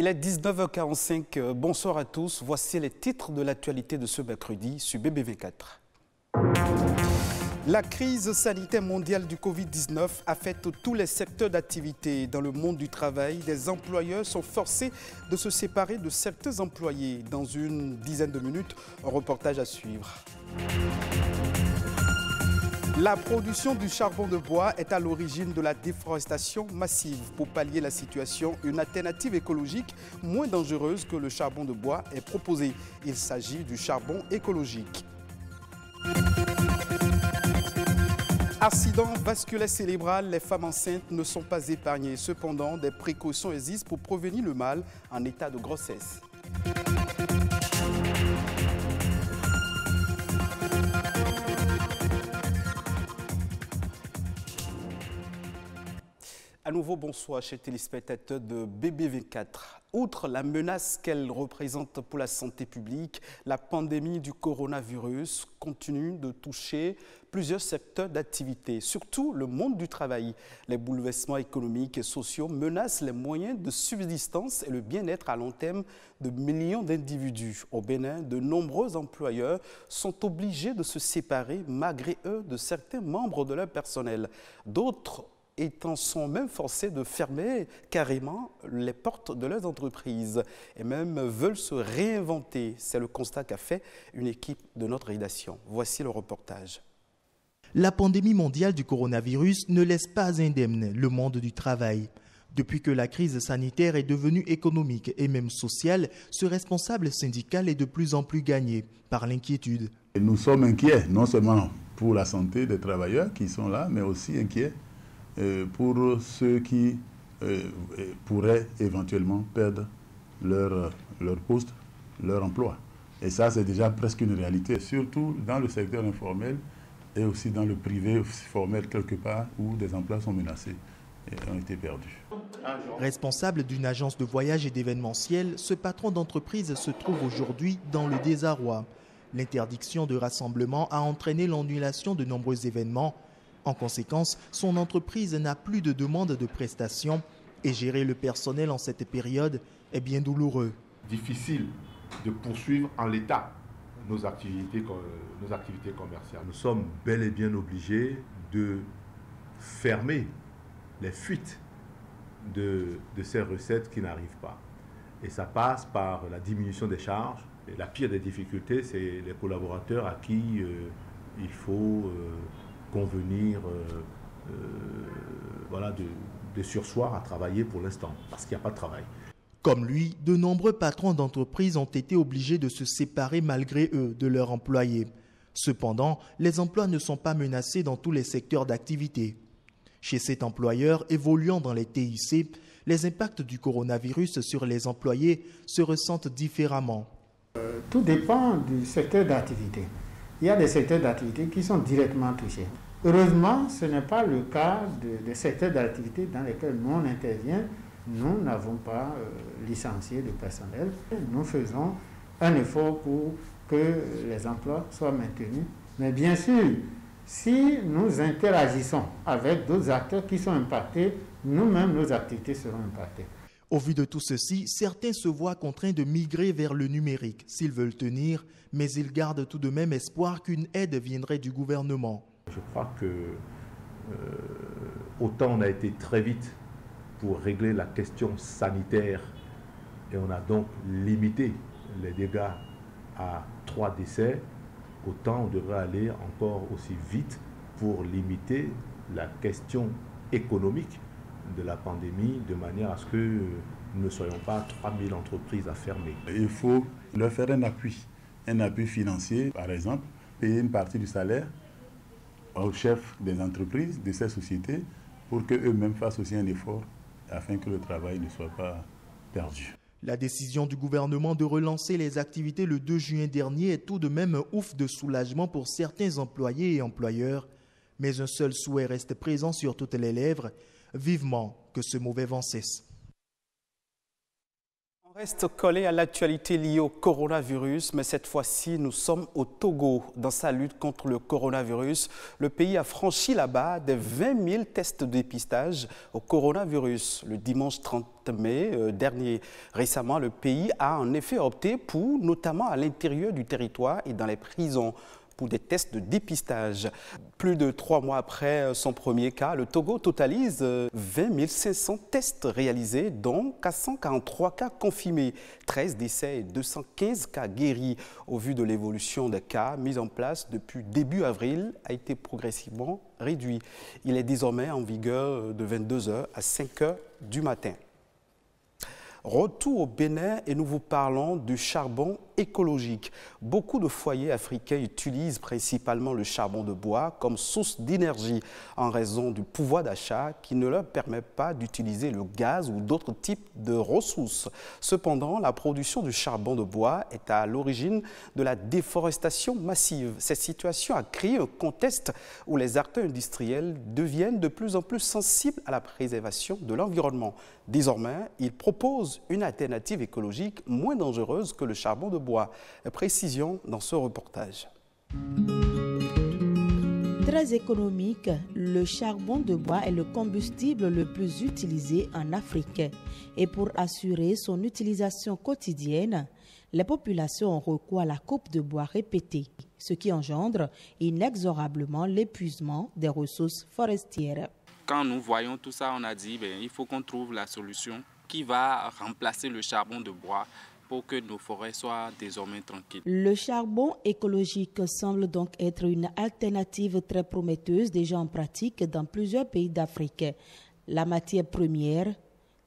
Il est 19h45. Bonsoir à tous. Voici les titres de l'actualité de ce mercredi sur BB24. La crise sanitaire mondiale du Covid-19 affecte tous les secteurs d'activité. Dans le monde du travail, des employeurs sont forcés de se séparer de certains employés. Dans une dizaine de minutes, un reportage à suivre. La production du charbon de bois est à l'origine de la déforestation massive. Pour pallier la situation, une alternative écologique moins dangereuse que le charbon de bois est proposée. Il s'agit du charbon écologique. Accident vasculaire cérébral, les femmes enceintes ne sont pas épargnées. Cependant, des précautions existent pour prévenir le mal en état de grossesse. À nouveau, bonsoir chers téléspectateurs de BB24. Outre la menace qu'elle représente pour la santé publique, la pandémie du coronavirus continue de toucher plusieurs secteurs d'activité, surtout le monde du travail. Les bouleversements économiques et sociaux menacent les moyens de subsistance et le bien-être à long terme de millions d'individus. Au Bénin, de nombreux employeurs sont obligés de se séparer malgré eux de certains membres de leur personnel. D'autres sont même forcés de fermer carrément les portes de leurs entreprises et même veulent se réinventer. C'est le constat qu'a fait une équipe de notre rédaction. Voici le reportage. La pandémie mondiale du coronavirus ne laisse pas indemne le monde du travail. Depuis que la crise sanitaire est devenue économique et même sociale, ce responsable syndical est de plus en plus gagné par l'inquiétude. Nous sommes inquiets, non seulement pour la santé des travailleurs qui sont là, mais aussi inquiets pour ceux qui pourraient éventuellement perdre leur poste, leur emploi. Et ça, c'est déjà presque une réalité, surtout dans le secteur informel et aussi dans le privé formel quelque part où des emplois sont menacés et ont été perdus. Responsable d'une agence de voyage et d'événementiel, ce patron d'entreprise se trouve aujourd'hui dans le désarroi. L'interdiction de rassemblement a entraîné l'annulation de nombreux événements. En conséquence, son entreprise n'a plus de demande de prestations et gérer le personnel en cette période est bien douloureux. Difficile de poursuivre en l'état nos activités commerciales. Nous sommes bel et bien obligés de fermer les fuites de ces recettes qui n'arrivent pas. Et ça passe par la diminution des charges. Et la pire des difficultés, c'est les collaborateurs à qui il faut convenir de sursoir à travailler pour l'instant, parce qu'il n'y a pas de travail. Comme lui, de nombreux patrons d'entreprises ont été obligés de se séparer malgré eux de leurs employés. Cependant, les emplois ne sont pas menacés dans tous les secteurs d'activité. Chez cet employeur évoluant dans les TIC, les impacts du coronavirus sur les employés se ressentent différemment. Tout dépend du secteur d'activité. Il y a des secteurs d'activité qui sont directement touchés. Heureusement, ce n'est pas le cas des secteurs d'activité dans lesquels nous on intervient. Nous n'avons pas licencié de personnel. Nous faisons un effort pour que les emplois soient maintenus. Mais bien sûr, si nous interagissons avec d'autres acteurs qui sont impactés, nous-mêmes, nos activités seront impactées. Au vu de tout ceci, certains se voient contraints de migrer vers le numérique s'ils veulent tenir, mais ils gardent tout de même espoir qu'une aide viendrait du gouvernement. Je crois que autant on a été très vite pour régler la question sanitaire et on a donc limité les dégâts à 3 décès, autant on devrait aller encore aussi vite pour limiter la question économique de la pandémie de manière à ce que nous ne soyons pas 3000 entreprises à fermer. Il faut leur faire un appui financier, par exemple, payer une partie du salaire aux chefs des entreprises, de ces sociétés, pour qu'eux-mêmes fassent aussi un effort afin que le travail ne soit pas perdu. La décision du gouvernement de relancer les activités le 2 juin dernier est tout de même un ouf de soulagement pour certains employés et employeurs. Mais un seul souhait reste présent sur toutes les lèvres, vivement que ce mauvais vent cesse. On reste collé à l'actualité liée au coronavirus, mais cette fois-ci, nous sommes au Togo. Dans sa lutte contre le coronavirus, le pays a franchi la barre des 20 000 tests de dépistage au coronavirus le dimanche 30 mai dernier. Récemment, le pays a en effet opté pour, notamment à l'intérieur du territoire et dans les prisons, pour des tests de dépistage. Plus de 3 mois après son premier cas, le Togo totalise 20 500 tests réalisés, dont 443 cas confirmés, 13 décès et 215 cas guéris. Au vu de l'évolution des cas mis en place depuis début avril, a été progressivement réduit. Il est désormais en vigueur de 22 h à 5 h du matin. Retour au Bénin et nous vous parlons du charbon écologique. Beaucoup de foyers africains utilisent principalement le charbon de bois comme source d'énergie en raison du pouvoir d'achat qui ne leur permet pas d'utiliser le gaz ou d'autres types de ressources. Cependant, la production du charbon de bois est à l'origine de la déforestation massive. Cette situation a créé un contexte où les acteurs industriels deviennent de plus en plus sensibles à la préservation de l'environnement. Désormais, ils proposent une alternative écologique moins dangereuse que le charbon de bois. Précision dans ce reportage. Très économique, le charbon de bois est le combustible le plus utilisé en Afrique. Et pour assurer son utilisation quotidienne, les populations ont recours à la coupe de bois répétée, ce qui engendre inexorablement l'épuisement des ressources forestières. Quand nous voyons tout ça, on a dit il faut qu'on trouve la solution qui va remplacer le charbon de bois pour que nos forêts soient désormais tranquilles. Le charbon écologique semble donc être une alternative très prometteuse déjà en pratique dans plusieurs pays d'Afrique. La matière première,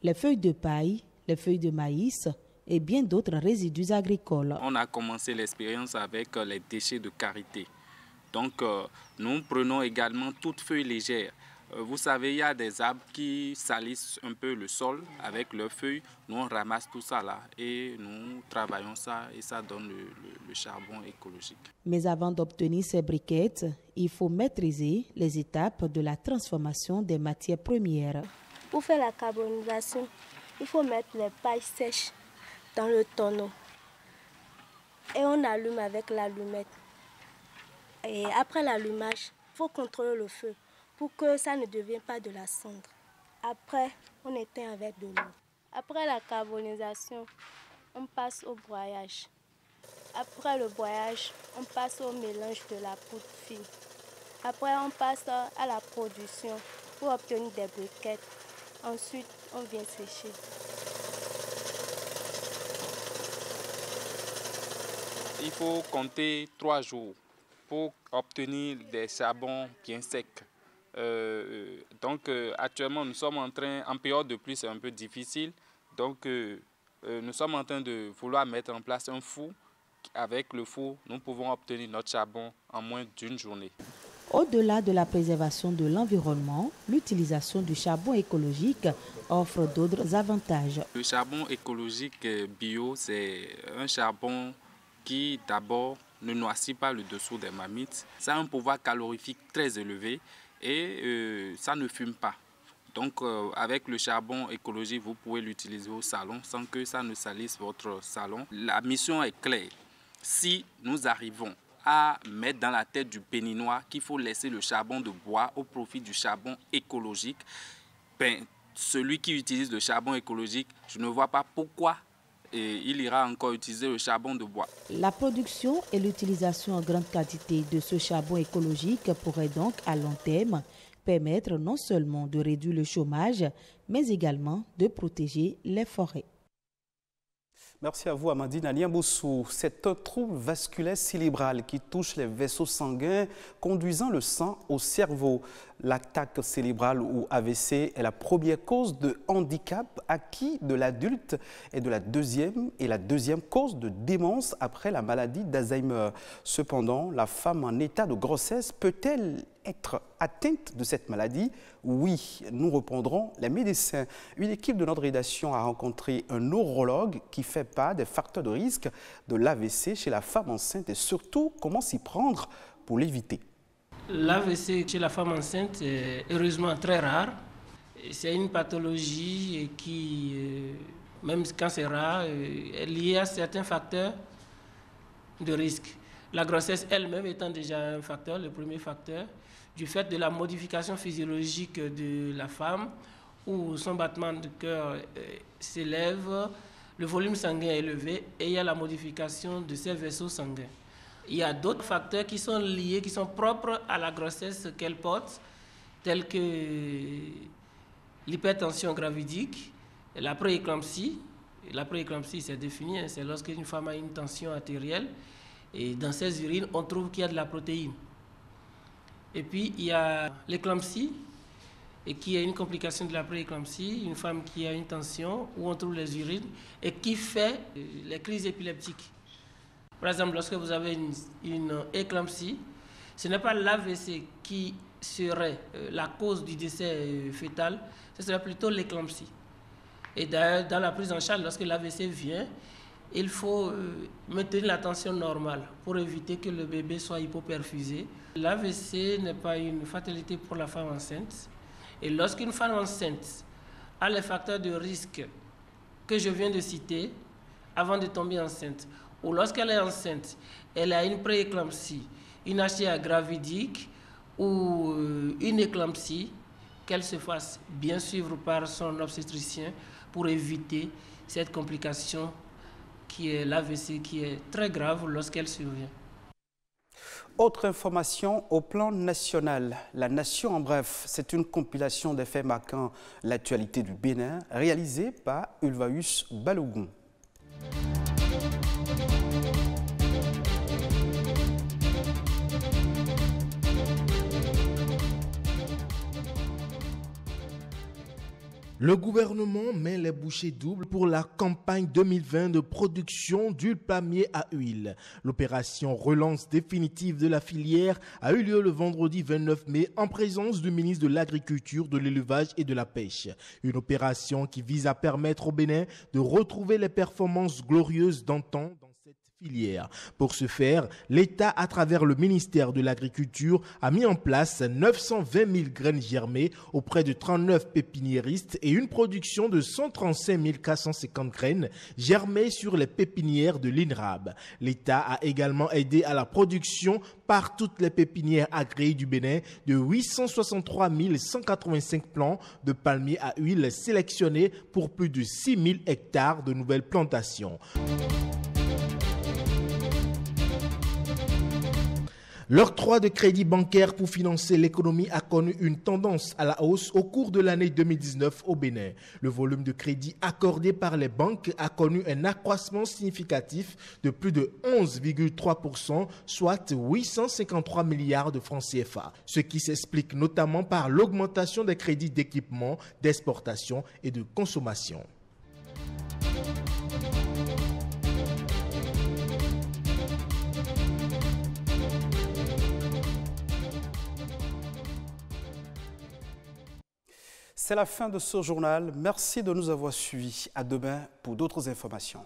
les feuilles de paille, les feuilles de maïs et bien d'autres résidus agricoles. On a commencé l'expérience avec les déchets de karité. Donc nous prenons également toutes feuilles légères. Vous savez, il y a des arbres qui salissent un peu le sol avec leurs feuilles. Nous, on ramasse tout ça là et nous travaillons ça et ça donne le charbon écologique. Mais avant d'obtenir ces briquettes, il faut maîtriser les étapes de la transformation des matières premières. Pour faire la carbonisation, il faut mettre les pailles sèches dans le tonneau et on allume avec l'allumette. Et après l'allumage, il faut contrôler le feu pour que ça ne devienne pas de la cendre. Après, on éteint avec de l'eau. Après la carbonisation, on passe au broyage. Après le broyage, on passe au mélange de la poudre fine. Après, on passe à la production pour obtenir des briquettes. Ensuite, on vient sécher. Il faut compter 3 jours pour obtenir des charbons bien secs. Actuellement, nous sommes en période de pluie, c'est un peu difficile. Donc, nous sommes en train de vouloir mettre en place un four. Avec le four, nous pouvons obtenir notre charbon en moins d'une journée. Au-delà de la préservation de l'environnement, l'utilisation du charbon écologique offre d'autres avantages. Le charbon écologique bio, c'est un charbon qui, d'abord, ne noircit pas le dessous des marmites. Ça a un pouvoir calorifique très élevé et ça ne fume pas. Donc, avec le charbon écologique, vous pouvez l'utiliser au salon sans que ça ne salisse votre salon. La mission est claire. Si nous arrivons à mettre dans la tête du Béninois qu'il faut laisser le charbon de bois au profit du charbon écologique, celui qui utilise le charbon écologique, je ne vois pas pourquoi il ira encore utiliser le charbon de bois. La production et l'utilisation en grande quantité de ce charbon écologique pourrait donc à long terme permettre non seulement de réduire le chômage, mais également de protéger les forêts. Merci à vous, Amandine Aliamboussou. C'est un trouble vasculaire cérébral qui touche les vaisseaux sanguins, conduisant le sang au cerveau. L'attaque cérébrale ou AVC est la première cause de handicap acquis de l'adulte et la deuxième cause de démence après la maladie d'Alzheimer. Cependant, la femme en état de grossesse peut-elle être atteinte de cette maladie? Oui, nous répondrons les médecins. Une équipe de notre rédaction a rencontré un neurologue qui fait part des facteurs de risque de l'AVC chez la femme enceinte et surtout comment s'y prendre pour l'éviter. L'AVC chez la femme enceinte est heureusement très rare. C'est une pathologie qui même quand c'est rare, est liée à certains facteurs de risque. La grossesse elle-même étant déjà un facteur, le premier facteur, du fait de la modification physiologique de la femme, où son battement de cœur s'élève, le volume sanguin est élevé et il y a la modification de ses vaisseaux sanguins. Il y a d'autres facteurs qui sont liés, qui sont propres à la grossesse qu'elle porte, tels que l'hypertension gravidique, la prééclampsie. La prééclampsie, c'est défini, c'est lorsqu'une femme a une tension artérielle et dans ses urines, on trouve qu'il y a de la protéine. Et puis, il y a l'éclampsie, et qui est une complication de la prééclampsie, une femme qui a une tension où on trouve les urines et qui fait les crises épileptiques. Par exemple, lorsque vous avez une éclampsie, ce n'est pas l'AVC qui serait la cause du décès fœtal, ce serait plutôt l'éclampsie. Et d'ailleurs, dans la prise en charge, lorsque l'AVC vient, il faut maintenir la tension normale pour éviter que le bébé soit hypoperfusé. L'AVC n'est pas une fatalité pour la femme enceinte. Et lorsqu'une femme enceinte a les facteurs de risque que je viens de citer avant de tomber enceinte, ou lorsqu'elle est enceinte, elle a une prééclampsie, une HTA gravidique ou une éclampsie, qu'elle se fasse bien suivre par son obstétricien pour éviter cette complication qui est l'AVC, qui est très grave lorsqu'elle survient. Autre information au plan national. La Nation en bref, c'est une compilation des faits marquant l'actualité du Bénin, réalisée par Ulvaeus Balogun. Le gouvernement met les bouchées doubles pour la campagne 2020 de production d'huile palmier à huile. L'opération relance définitive de la filière a eu lieu le vendredi 29 mai en présence du ministre de l'Agriculture, de l'Élevage et de la Pêche. Une opération qui vise à permettre au Bénin de retrouver les performances glorieuses d'antan dans cette filière. Pour ce faire, l'État, à travers le ministère de l'Agriculture, a mis en place 920 000 graines germées auprès de 39 pépiniéristes et une production de 135 450 graines germées sur les pépinières de l'INRAB. L'État a également aidé à la production par toutes les pépinières agréées du Bénin de 863 185 plants de palmiers à huile sélectionnés pour plus de 6 000 hectares de nouvelles plantations. L'octroi de crédits bancaires pour financer l'économie a connu une tendance à la hausse au cours de l'année 2019 au Bénin. Le volume de crédits accordé par les banques a connu un accroissement significatif de plus de 11,3%, soit 853 milliards de francs CFA, ce qui s'explique notamment par l'augmentation des crédits d'équipement, d'exportation et de consommation. C'est la fin de ce journal. Merci de nous avoir suivis. À demain pour d'autres informations.